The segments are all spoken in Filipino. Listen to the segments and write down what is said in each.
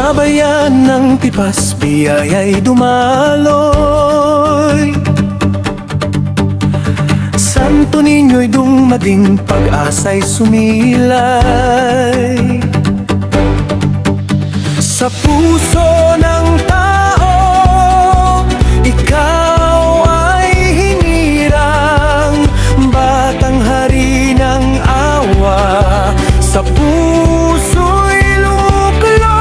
Sa bayan ng Tipas, biyaya'y dumaloy. Santo Niño'y dumating, pag-asa'y sumilay. Sa puso ng tao, ikaw ay hinirang, batang hari ng awa. Sa puso'y luklok.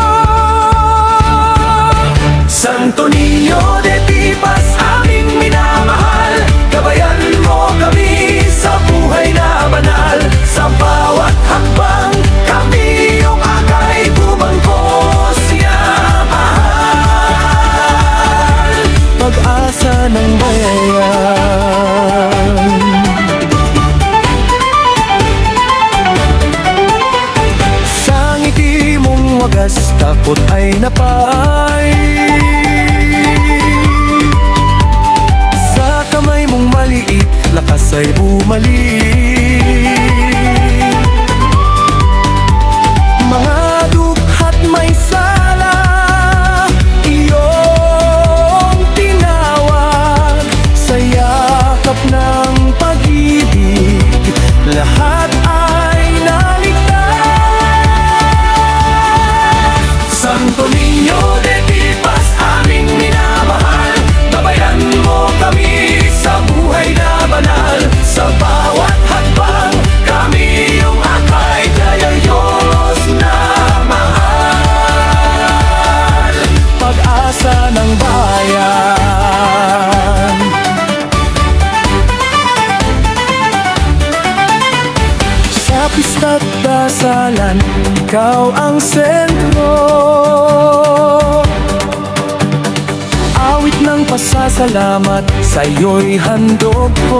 Santo Niño de Tipas, aming minamahal, gabayan mo kami sa buhay na banal. Sa bawat hakbang, kami iyong akay bumangkos mahal. Pag-asa ng bayan. Sa ngiti mong wagas, takot ay napay. Sa kamay mong maliit, lakas ay bumalik. Mga dukha't may sala, iyong tinawag. Sa yakap ng pag-ibig, lahat ay naligtas. Santo Niño de Tipas, aming minamahal, gabayan mo kami sa buhay na banal. Sa bawat hakbang, kami iyong akay, kaya Diyos na mahal. Pag-asa ng bayan. Sa pista't dasalan, ikaw ang sentro. Awit ng pasasalamat, sa'yo'y handog ko.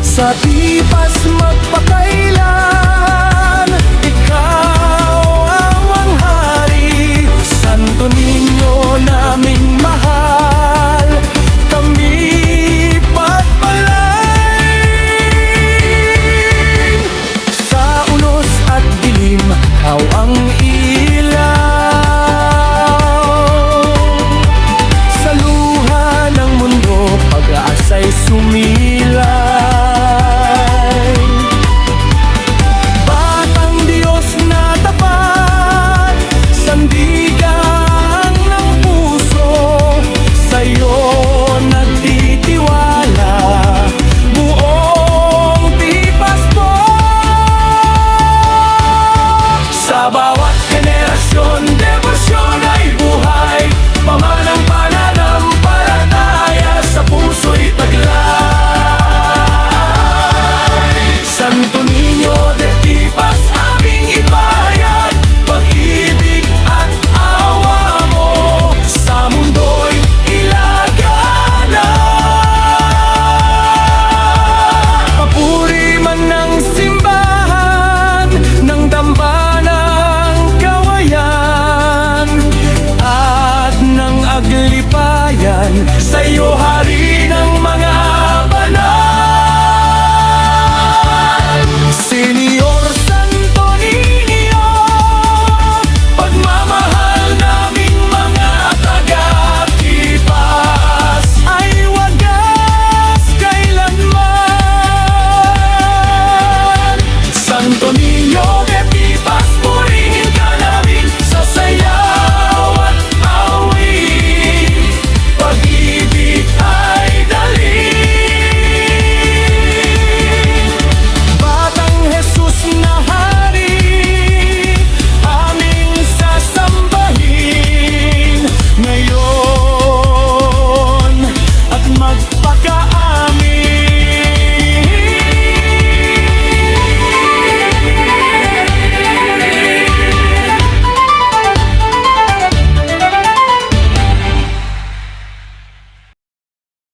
Sa Tipas